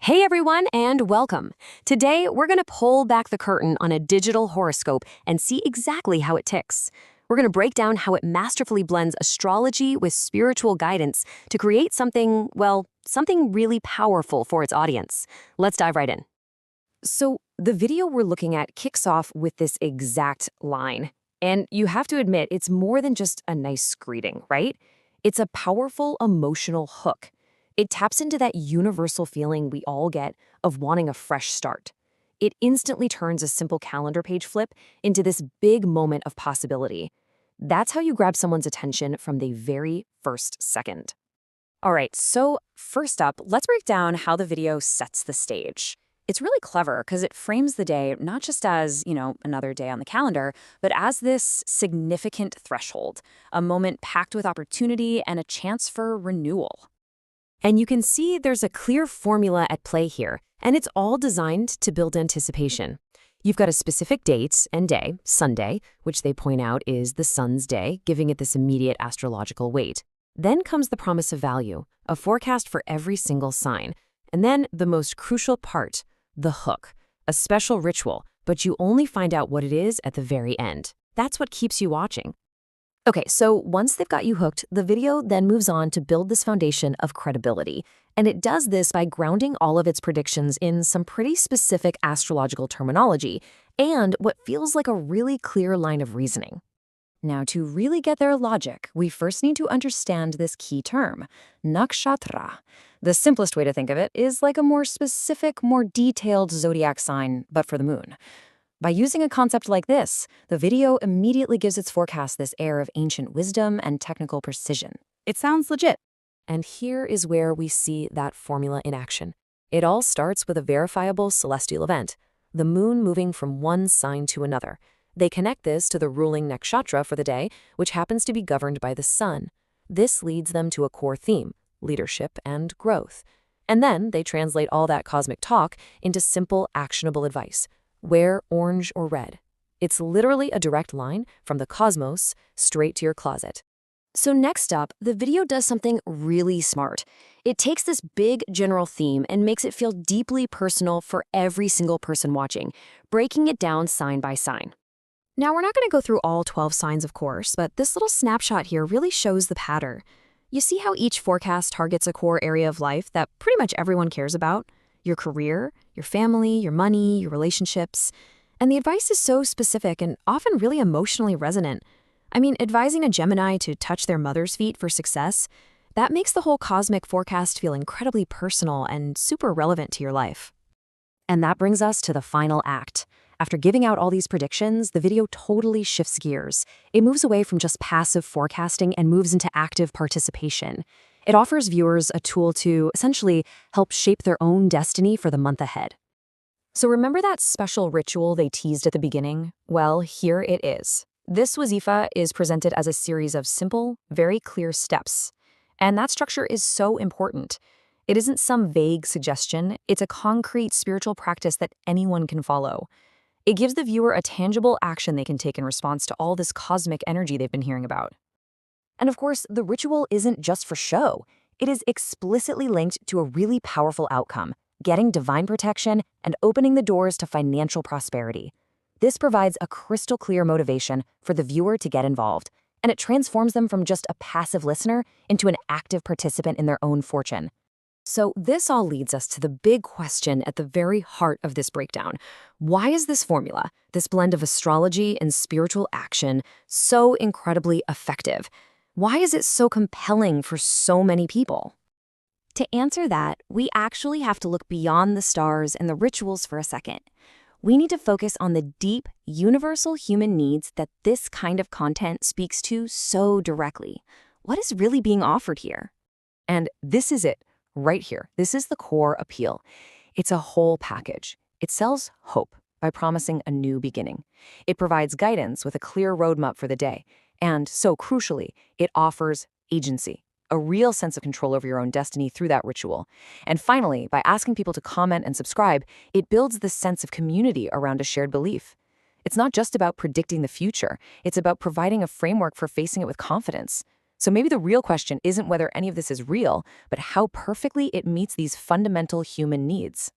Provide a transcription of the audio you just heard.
Hey everyone, and welcome. Today, we're going to pull back the curtain on a digital horoscope and see exactly how it ticks. We're going to break down how it masterfully blends astrology with spiritual guidance to create something, well, something really powerful for its audience. Let's dive right in. So, the video we're looking at kicks off with this exact line. And you have to admit, it's more than just a nice greeting, right? It's a powerful emotional hook. It taps into that universal feeling we all get of wanting a fresh start. It instantly turns a simple calendar page flip into this big moment of possibility. That's how you grab someone's attention from the very first second. All right, so first up, let's break down how the video sets the stage. It's really clever because it frames the day not just as, another day on the calendar, but as this significant threshold, a moment packed with opportunity and a chance for renewal. And you can see there's a clear formula at play here, and it's all designed to build anticipation. You've got a specific date and day, Sunday, which they point out is the sun's day, giving it this immediate astrological weight. Then comes the promise of value, a forecast for every single sign. And then the most crucial part, the hook, a special ritual, but you only find out what it is at the very end. That's what keeps you watching. Okay, so once they've got you hooked, the video then moves on to build this foundation of credibility. And it does this by grounding all of its predictions in some pretty specific astrological terminology and what feels like a really clear line of reasoning. Now, to really get their logic, we first need to understand this key term, nakshatra. The simplest way to think of it is like a more specific, more detailed zodiac sign, but for the moon. By using a concept like this, the video immediately gives its forecast this air of ancient wisdom and technical precision. It sounds legit. And here is where we see that formula in action. It all starts with a verifiable celestial event, the moon moving from one sign to another. They connect this to the ruling nakshatra for the day, which happens to be governed by the sun. This leads them to a core theme, leadership and growth. And then they translate all that cosmic talk into simple, actionable advice. Wear orange or red. It's literally a direct line from the cosmos straight to your closet. So next up, the video does something really smart. It takes this big general theme and makes it feel deeply personal for every single person watching, breaking it down sign by sign. Now, we're not going to go through all 12 signs, of course, but this little snapshot here really shows the pattern. You see how each forecast targets a core area of life that pretty much everyone cares about? Your career, your family, your money, your relationships. And the advice is so specific and often really emotionally resonant. I mean, advising a Gemini to touch their mother's feet for success, that makes the whole cosmic forecast feel incredibly personal and super relevant to your life. And that brings us to the final act. After giving out all these predictions, the video totally shifts gears. It moves away from just passive forecasting and moves into active participation. It offers viewers a tool to essentially help shape their own destiny for the month ahead. So remember that special ritual they teased at the beginning? Well, here it is. This Wazifa is presented as a series of simple, very clear steps. And that structure is so important. It isn't some vague suggestion, it's a concrete spiritual practice that anyone can follow. It gives the viewer a tangible action they can take in response to all this cosmic energy they've been hearing about. And of course, the ritual isn't just for show. It is explicitly linked to a really powerful outcome, getting divine protection and opening the doors to financial prosperity. This provides a crystal clear motivation for the viewer to get involved, and it transforms them from just a passive listener into an active participant in their own fortune. So this all leads us to the big question at the very heart of this breakdown. Why is this formula, this blend of astrology and spiritual action, so incredibly effective? Why is it so compelling for so many people? To answer that, we actually have to look beyond the stars and the rituals for a second. We need to focus on the deep, universal human needs that this kind of content speaks to so directly. What is really being offered here? And this is it, right here. This is the core appeal. It's a whole package. It sells hope by promising a new beginning. It provides guidance with a clear roadmap for the day. And so crucially, it offers agency, a real sense of control over your own destiny through that ritual. And finally, by asking people to comment and subscribe, it builds this sense of community around a shared belief. It's not just about predicting the future. It's about providing a framework for facing it with confidence. So maybe the real question isn't whether any of this is real, but how perfectly it meets these fundamental human needs.